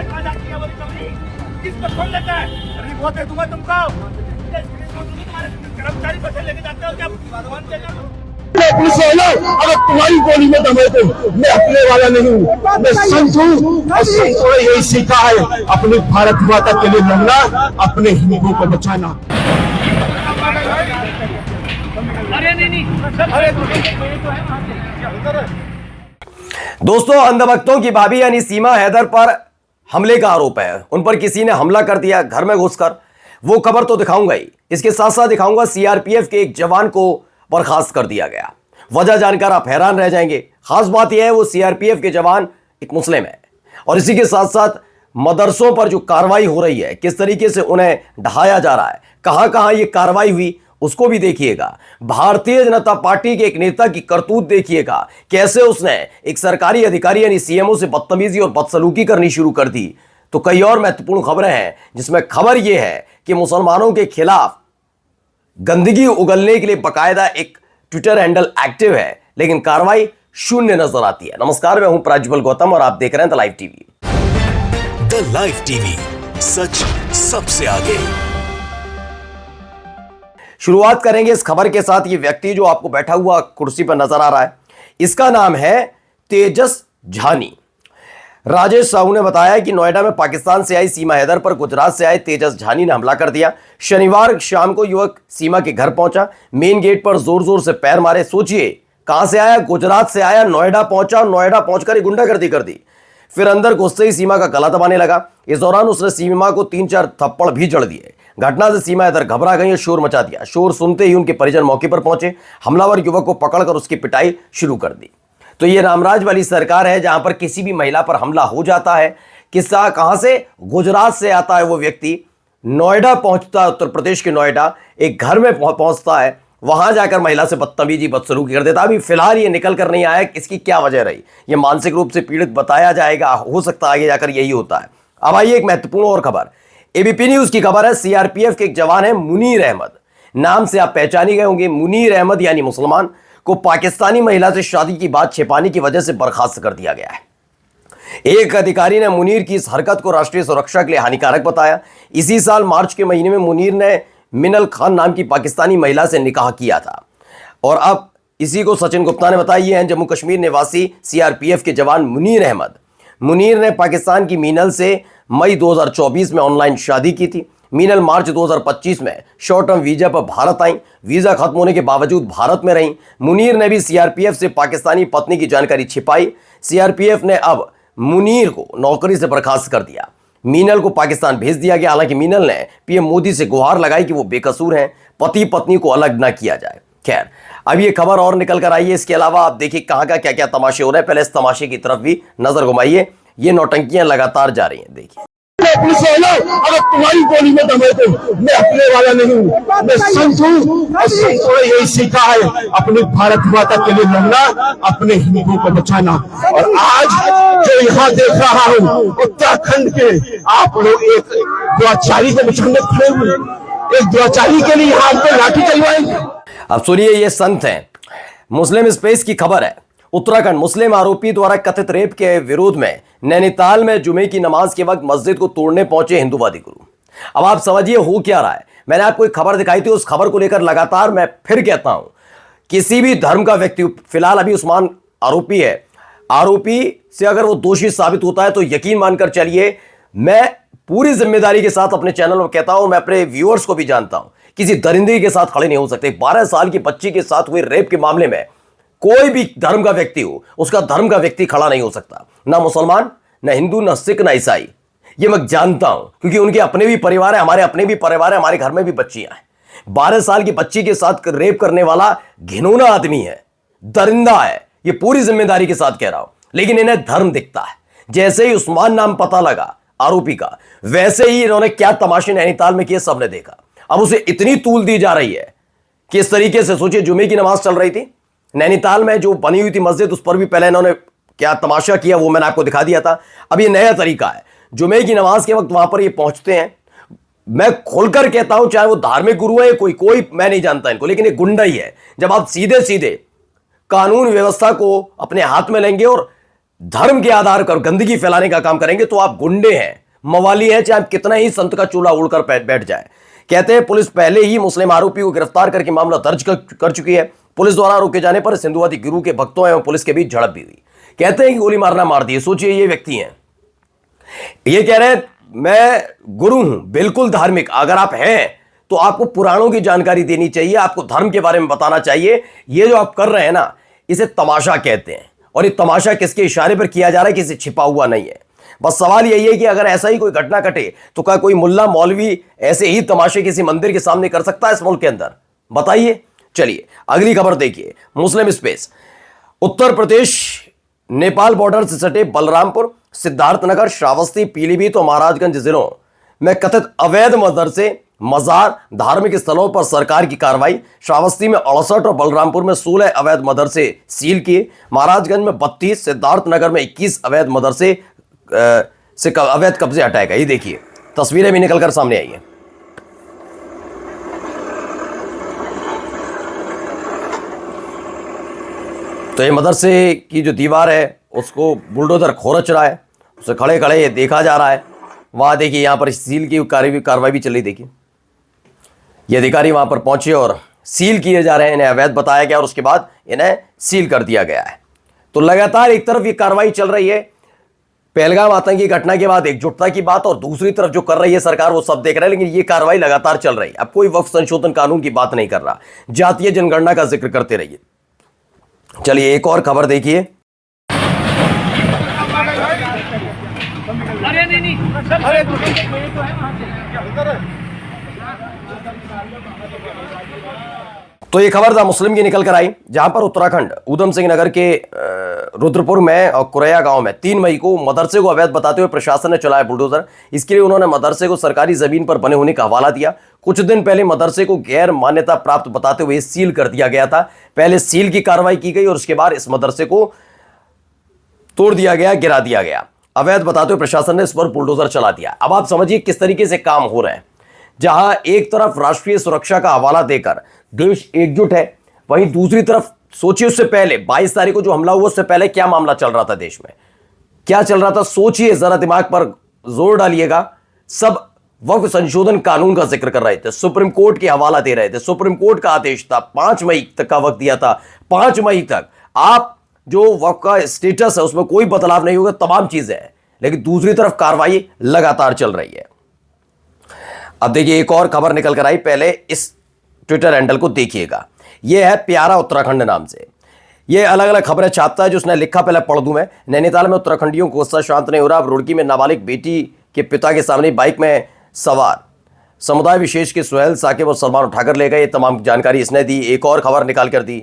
कहाँ जाती है वो रिकवरी? किस पर कौन लेता है? अरे वो दे दूंगा तुमको। तुम्हारे कर्मचारी पैसे लेके जाते हो क्या? भगवान देगा। पुलिस वाला, अगर तुम्हारी गोली में दम है तो मैं अपने वाला नहीं हूँ, मैं संत हूँ। और संतों ने यही सीखा है, अपनी भारत माता के लिए लड़ना, अपने हिंदुओं को बचाना। अरे नहीं दोस्तों, अंधभक्तों की भाभी यानी सीमा हैदर पर हमले का आरोप है। उन पर किसी ने हमला कर दिया घर में घुसकर। वो खबर तो दिखाऊंगा ही, इसके साथ साथ दिखाऊंगा सीआरपीएफ के एक जवान को बर्खास्त कर दिया गया। वजह जानकर आप हैरान रह जाएंगे। खास बात यह है वो सीआरपीएफ के जवान एक मुस्लिम है। और इसी के साथ साथ मदरसों पर जो कार्रवाई हो रही है, किस तरीके से उन्हें ढहाया जा रहा है, कहां कहां ये कार्रवाई हुई, उसको भी देखिएगा। भारतीय जनता पार्टी के एक नेता की करतूत देखिएगा, कैसे उसने एक सरकारी अधिकारी यानी सीएमओ से बदतमीजी और बदसलूकी करनी शुरू कर दी। तो कई और महत्वपूर्ण खबरें हैं, जिसमें खबर यह है कि मुसलमानों के खिलाफ गंदगी उगलने के लिए बकायदा एक ट्विटर हैंडल एक्टिव है, लेकिन कार्रवाई शून्य नजर आती है। नमस्कार, मैं हूं प्रज्वल गौतम और आप देख रहे हैं the live TV. The live TV, सच सबसे आगे। शुरुआत करेंगे इस खबर के साथ। ये व्यक्ति जो आपको बैठा हुआ कुर्सी पर नजर आ रहा है, इसका नाम है तेजस झानी। राजेश साहू ने बताया कि नोएडा में पाकिस्तान से आई सीमा हैदर पर गुजरात से आए तेजस झानी ने हमला कर दिया। शनिवार शाम को युवक सीमा के घर पहुंचा, मेन गेट पर जोर जोर से पैर मारे। सोचिए कहां से आया, गुजरात से आया, नोएडा पहुंचा, नोएडा पहुंचकर ही गुंडागर्दी कर दी। फिर अंदर घुसते ही सीमा का गला दबाने लगा। इस दौरान उसने सीमा को 3-4 थप्पड़ भी जड़ दिए। घटना से सीमा हैदर घबरा गई और शोर मचा दिया। शोर सुनते ही उनके परिजन मौके पर पहुंचे। हमलावर युवक को पकड़कर उसकी पिटाई शुरू कर दी। तो ये रामराज वाली सरकार है, जहां पर किसी भी महिला पर हमला हो जाता है। किस्सा कहां से? गुजरात से आता है वो व्यक्ति, नोएडा पहुंचता है, उत्तर प्रदेश के नोएडा, एक घर में पहुंचता है, वहां जाकर महिला से बदतमीजी बदसलूकी कर देता। अभी फिलहाल ये निकल कर नहीं आया इसकी क्या वजह रही। ये मानसिक रूप से पीड़ित बताया जाएगा, हो सकता है आगे जाकर यही होता है। अब आइए एक महत्वपूर्ण और खबर, एबीपी न्यूज की खबर है। सीआरपीएफ के एक जवान है मुनीर अहमद, नाम से आप पहचाने गए होंगे। मुनीर अहमद यानी मुसलमान को पाकिस्तानी महिला से शादी की बात छिपाने की वजह से बर्खास्त कर दिया गया है। एक अधिकारी ने मुनीर की इस हरकत को राष्ट्रीय सुरक्षा के लिए हानिकारक बताया। इसी साल मार्च के महीने में मुनीर ने मिनल खान नाम की पाकिस्तानी महिला से निकाह किया था। और अब इसी को सचिन गुप्ता ने बताया। ये हैं जम्मू कश्मीर निवासी सीआरपीएफ के जवान मुनीर अहमद। मुनीर ने पाकिस्तान की मीनल से मई 2024 में ऑनलाइन शादी की थी। मीनल मार्च 2025 में शॉर्ट टर्म वीजा पर भारत आई। वीजा खत्म होने के बावजूद भारत में रहीं। मुनीर ने भी सीआरपीएफ से पाकिस्तानी पत्नी की जानकारी छिपाई। सीआरपीएफ ने अब मुनीर को नौकरी से बर्खास्त कर दिया। मीनल को पाकिस्तान भेज दिया गया। हालांकि मीनल ने पीएम मोदी से गुहार लगाई कि वो बेकसूर हैं, पति पत्नी को अलग न किया जाए। खैर, अब ये खबर और निकल कर आई है। इसके अलावा आप देखिए कहां का क्या क्या तमाशे हो रहे हैं। पहले इस तमाशे की तरफ भी नजर घुमाइए। ये नौटंकियां लगातार जारी हैं, देखिए। पुलिस वाला, अगर तुम्हारी गोली में दम है तो मैं अपने वाला नहीं हूँ, मैं संत हूँ। और संतों ने यही सीखा है, अपनी भारत माता के लिए लड़ना, अपने हिंदुओं को बचाना। और आज जो यहाँ देख रहा हूँ, उत्तराखंड के आप लोग एक द्रोणाचारी के सामने खड़े हुए, एक द्रोणाचारी के लिए यहाँ पे लाठी चलवाएंगे। अब सुनिए, ये संत हैं। मुस्लिम स्पेस की खबर है। उत्तराखंड मुस्लिम आरोपी द्वारा कथित रेप के विरोध में नैनीताल में जुमे की नमाज के वक्त मस्जिद को तोड़ने पहुंचे हिंदूवादी गुरु। अब आप समझिए हो क्या रहा है। मैंने आपको एक खबर दिखाई थी, उस खबर को लेकर लगातार मैं फिर कहता हूं, किसी भी धर्म का व्यक्ति, फिलहाल अभी उस्मान आरोपी है, आरोपी से अगर वो दोषी साबित होता है तो यकीन मानकर चलिए, मैं पूरी जिम्मेदारी के साथ अपने चैनल में कहता हूं, मैं अपने व्यूअर्स को भी जानता हूं, किसी दरिंदे के साथ खड़े नहीं हो सकते। 12 साल की बच्ची के साथ हुए रेप के मामले में कोई भी धर्म का व्यक्ति हो, उसका धर्म का व्यक्ति खड़ा नहीं हो सकता। ना मुसलमान, ना हिंदू, ना सिख, ना ईसाई। ये मैं जानता हूं, क्योंकि उनके अपने भी परिवार है, हमारे अपने भी परिवार है, हमारे घर में भी बच्चियां हैं। 12 साल की बच्ची के साथ रेप करने वाला घिनौना आदमी है, दरिंदा है। ये पूरी जिम्मेदारी के साथ कह रहा हूं। लेकिन इन्हें धर्म दिखता है। जैसे ही उस्मान नाम पता लगा आरोपी का, वैसे ही इन्होंने क्या तमाशे नैनीताल में किए सबने देखा। अब उसे इतनी तूल दी जा रही है कि इस तरीके से, सोचिए जुमे की नमाज चल रही थी नैनीताल में, जो बनी हुई थी मस्जिद, उस पर भी पहले इन्होंने क्या तमाशा किया वो मैंने आपको दिखा दिया था। अब ये नया तरीका है, जुमे की नमाज के वक्त वहां पर ये पहुंचते हैं। मैं खुलकर कहता हूं, चाहे वो धार्मिक गुरु है, कोई मैं नहीं जानता इनको, लेकिन ये गुंडा ही है। जब आप सीधे सीधे कानून व्यवस्था को अपने हाथ में लेंगे और धर्म के आधार पर गंदगी फैलाने का काम करेंगे तो आप गुंडे हैं, मवाली हैं, चाहे आप कितना ही संत का चूल्हा उड़कर बैठ जाए। कहते हैं पुलिस पहले ही मुस्लिम आरोपी को गिरफ्तार करके मामला दर्ज कर चुकी है। पुलिस द्वारा रोके जाने पर सिंधुवादी गिरोह के भक्तों एवं पुलिस के बीच झड़प भी हुई। कहते हैं कि गोली मारना मार दी। सोचिए ये व्यक्ति हैं, ये कह रहे हैं मैं गुरु हूं, बिल्कुल धार्मिक। अगर आप हैं तो आपको पुराणों की जानकारी देनी चाहिए, आपको धर्म के बारे में बताना चाहिए। ये जो आप कर रहे हैं ना, इसे तमाशा कहते हैं। और ये तमाशा किसके इशारे पर किया जा रहा है, किसी छिपा हुआ नहीं है। बस सवाल यही है कि अगर ऐसा ही कोई घटना घटे तो क्या कोई मुल्ला मौलवी ऐसे ही तमाशे किसी मंदिर के सामने कर सकता है इस मुल्क के अंदर? बताइए। चलिए अगली खबर देखिए। मुस्लिम स्पेस। उत्तर प्रदेश नेपाल बॉर्डर से सटे बलरामपुर, सिद्धार्थनगर, श्रावस्ती, पीलीभीत और महाराजगंज जिलों में कथित अवैध मदरसे, मजार, धार्मिक स्थलों पर सरकार की कार्रवाई। श्रावस्ती में 68 और बलरामपुर में 16 अवैध मदरसे सील किए। महाराजगंज में 32, सिद्धार्थनगर में 21 अवैध मदरसे से अवैध कब्जे हटाए गए। ये देखिए तस्वीरें भी निकलकर सामने आई है। तो ये मदरसे की जो दीवार है उसको बुलडोजर खोरच रहा है, उसे खड़े खड़े ये देखा जा रहा है। वहां देखिए यहां पर सील की कार्रवाई भी चल रही। देखिए ये अधिकारी वहां पर पहुंचे और सील किए जा रहे हैं, इन्हें अवैध बताया गया और उसके बाद इन्हें सील कर दिया गया है। तो लगातार एक तरफ ये कार्रवाई चल रही है, पहलगाम आतंकी घटना के बाद एकजुटता की बात, और दूसरी तरफ जो कर रही है सरकार वो सब देख रहे हैं, लेकिन ये कार्रवाई लगातार चल रही है। अब कोई वक्फ संशोधन कानून की बात नहीं कर रहा, जातीय जनगणना का जिक्र करते रहिए। चलिए एक और खबर देखिए। तो ये खबर था मुस्लिम की निकल कर आई, जहां पर उत्तराखंड ऊधम सिंह नगर के रुद्रपुर में और कुरैया गांव में 3 मई को मदरसे को अवैध बताते हुए प्रशासन ने चलाया बुलडोजर। इसके लिए उन्होंने मदरसे को सरकारी जमीन पर बने होने का हवाला दिया। कुछ दिन पहले मदरसे को गैर मान्यता प्राप्त बताते हुए सील कर दिया गया था। पहले सील की कार्रवाई की गई और उसके बाद इस मदरसे को तोड़ दिया गया, गिरा दिया गया। अवैध बताते हुए प्रशासन ने इस पर बुलडोजर चला दिया। अब आप समझिए किस तरीके से काम हो रहे हैं। जहां एक तरफ राष्ट्रीय सुरक्षा का हवाला देकर देश एकजुट है, वहीं दूसरी तरफ सोचिए उससे पहले 22 तारीख को जो हमला हुआ उससे पहले क्या मामला चल रहा था देश में, क्या चल रहा था सोचिए, जरा दिमाग पर जोर डालिएगा। सब वक्फ संशोधन कानून का जिक्र कर रहे थे, सुप्रीम कोर्ट के हवाला दे रहे थे। सुप्रीम कोर्ट का आदेश था, 5 मई तक का वक्त दिया था। 5 मई तक आप जो वक्फ का स्टेटस है उसमें कोई बदलाव नहीं होगा, तमाम चीजें हैं। लेकिन दूसरी तरफ कार्रवाई लगातार चल रही है। अब देखिए एक और खबर निकल कर आई, पहले इस ट्विटर हैंडल को देखिएगा। यह है प्यारा उत्तराखंड नाम से, ये अलग अलग खबरें छापता है। जो उसने लिखा पहले पढ़ दूं मैं। नैनीताल में उत्तराखंडियों को गुस्सा शांत नहीं हो रहा। अब रुड़की में नाबालिग बेटी के पिता के सामने बाइक में सवार समुदाय विशेष के सुहेल, साकिब और सलमान उठाकर ले गए। तमाम जानकारी इसने दी। एक और खबर निकाल कर दी,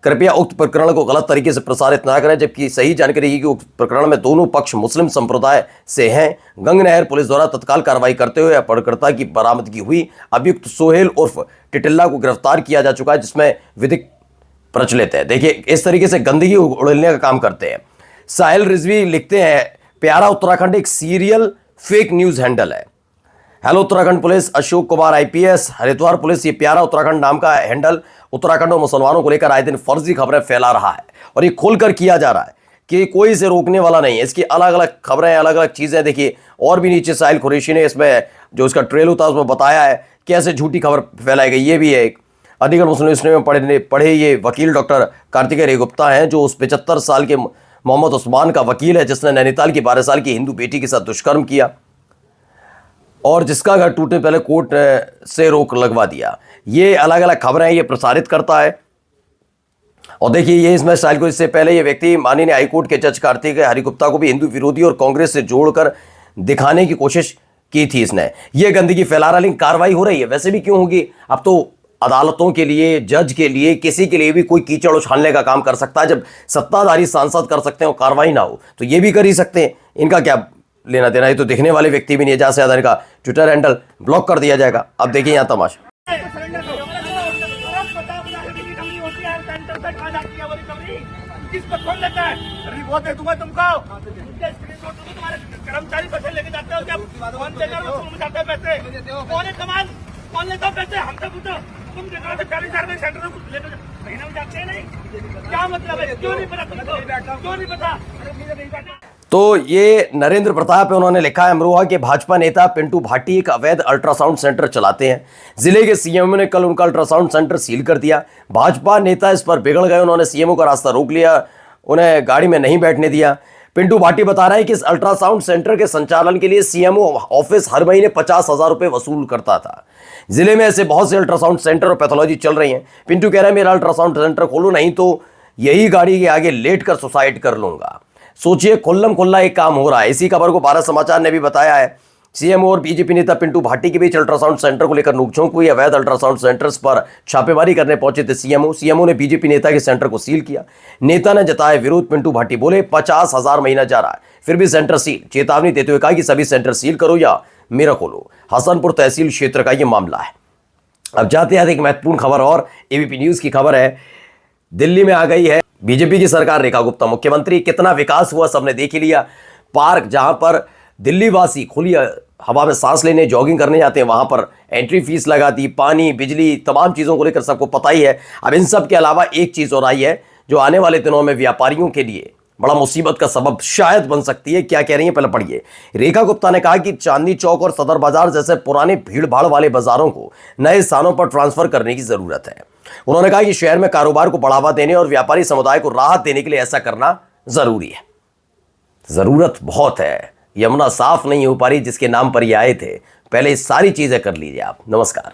कृपया उक्त प्रकरण को गलत तरीके से प्रसारित ना करें, जबकि सही जानकारी है कि उक्त प्रकरण में दोनों पक्ष मुस्लिम संप्रदाय से हैं। गंगनहर पुलिस द्वारा तत्काल कार्रवाई करते हुए अपहरणकर्ता की बरामदगी हुई। अभियुक्त सोहेल उर्फ टिटिल्ला को गिरफ्तार किया जा चुका है, जिसमें विधिक प्रचलित है। देखिए इस तरीके से गंदगी उड़ेलने का काम करते हैं। साहिल रिजवी लिखते हैं, प्यारा उत्तराखंड एक सीरियल फेक न्यूज हैंडल है। Hello Uttarakhand police, Ashok Kumar IPS, Haridwar police. ये प्यारा उत्तराखंड नाम का हैंडल उत्तराखंड और मुसलमानों को लेकर आए दिन फर्जी खबरें फैला रहा है, और ये खोलकर किया जा रहा है कि कोई इसे रोकने वाला नहीं है। इसकी अलग अलग खबरें, अलग अलग चीजें देखिए। और भी नीचे साहिल कुरैशी ने इसमें जो उसका ट्रेल था उसमें बताया है कैसे झूठी खबर फैलाई गई। ये भी है एक अलीगढ़ मुस्लिम यूनिवर्सिटी में पढ़े ये वकील डॉक्टर कार्तिकेय रे गुप्ता हैं, जो उस 75 साल के मोहम्मद उस्मान का वकील है, जिसने नैनीताल की 12 साल की हिंदू बेटी के साथ दुष्कर्म किया और जिसका घर टूटने पहले कोर्ट से रोक लगवा दिया। ये अलग अलग खबरें ये प्रसारित करता है। और देखिए ये इसमें साल को इससे पहले ये व्यक्ति माननीय हाईकोर्ट के जज कार्तिकेय हरिगुप्ता को भी हिंदू विरोधी और कांग्रेस से जोड़कर दिखाने की कोशिश की थी इसने। ये गंदगी फैला रहा, लेकिन कार्रवाई हो रही है। वैसे भी क्यों होगी, अब तो अदालतों के लिए, जज के लिए, किसी के लिए भी कोई कीचड़ उछालने का काम कर सकता है। जब सत्ताधारी सांसद कर सकते हैं और कार्रवाई ना हो तो ये भी कर ही सकते हैं। इनका क्या लेना देना, है तो दिखने वाले व्यक्ति भी नहीं है। जहां से इनका ट्विटर हैंडल ब्लॉक कर दिया जाएगा। अब देखिए यहाँ तमाशा। कर्मचारी पैसे लेके जाते हो क्या? कौन देगा? पैसे कौन है? कमान कौन लेता पैसे? हमसे पूछो। तुम देखो तो 40,000 में सेंटर में कुछ लेकर महीने में जाते हैं नहीं, क्या मतलब है? क्यों नहीं पता तुमको? क्यों नहीं पता? तो ये नरेंद्र प्रताप है, उन्होंने लिखा है अमरोहा के भाजपा नेता पिंटू भाटी एक अवैध अल्ट्रासाउंड सेंटर चलाते हैं। जिले के सीएमओ ने कल उनका अल्ट्रासाउंड सेंटर सील कर दिया। भाजपा नेता इस पर बिगड़ गए, उन्होंने सीएमओ का रास्ता रोक लिया, उन्हें गाड़ी में नहीं बैठने दिया। पिंटू भाटी बता रहे हैं कि इस अल्ट्रासाउंड सेंटर के संचालन के लिए सीएमओ ऑफिस हर महीने 50,000 रुपए वसूल करता था। जिले में ऐसे बहुत से अल्ट्रासाउंड सेंटर और पैथोलॉजी चल रही हैं। पिंटू कह रहे हैं मेरा अल्ट्रासाउंड सेंटर खोलो, नहीं तो यही गाड़ी के आगे लेट कर सुसाइड कर लूंगा। सोचिए, खुल्लम खुल्ला एक काम हो रहा है। इसी खबर को भारत समाचार ने भी बताया है। सीएम और बीजेपी नेता पिंटू भाटी के बीच अल्ट्रासाउंड सेंटर को लेकर नोकझोंक हुई। अवैध अल्ट्रासाउंड सेंटर्स पर छापेमारी करने पहुंचे थे सीएमओ ने बीजेपी नेता के सेंटर को सील किया। नेता ने जताया विरोध। पिंटू भाटी बोले 50,000 महीना जा रहा है, फिर भी सेंटर सील। चेतावनी देते हुए कहा कि सभी सेंटर सील करो या मेरा खोलो। हसनपुर तहसील क्षेत्र का यह मामला है। अब जाते हैं एक महत्वपूर्ण खबर और एबीपी न्यूज की खबर है। दिल्ली में आ गई है बीजेपी की सरकार। रेखा गुप्ता मुख्यमंत्री। कितना विकास हुआ सबने देख ही लिया। पार्क जहां पर दिल्ली वासी खुली हवा में सांस लेने जॉगिंग करने जाते हैं, वहां पर एंट्री फीस लगा दी। पानी, बिजली, तमाम चीज़ों को लेकर सबको पता ही है। अब इन सब के अलावा एक चीज़ और आई है जो आने वाले दिनों में व्यापारियों के लिए बड़ा मुसीबत का सबब शायद बन सकती है। क्या कह रही है पहले पढ़िए। रेखा गुप्ता ने कहा कि चांदनी चौक और सदर बाजार जैसे पुराने भीड़ भाड़ वाले बाजारों को नए स्थानों पर ट्रांसफर करने की जरूरत है। उन्होंने कहा कि शहर में कारोबार को बढ़ावा देने और व्यापारी समुदाय को राहत देने के लिए ऐसा करना जरूरी है। जरूरत बहुत है। यमुना साफ नहीं हो पा रही जिसके नाम पर ये आए थे। पहले सारी चीजें कर लीजिए आप। नमस्कार।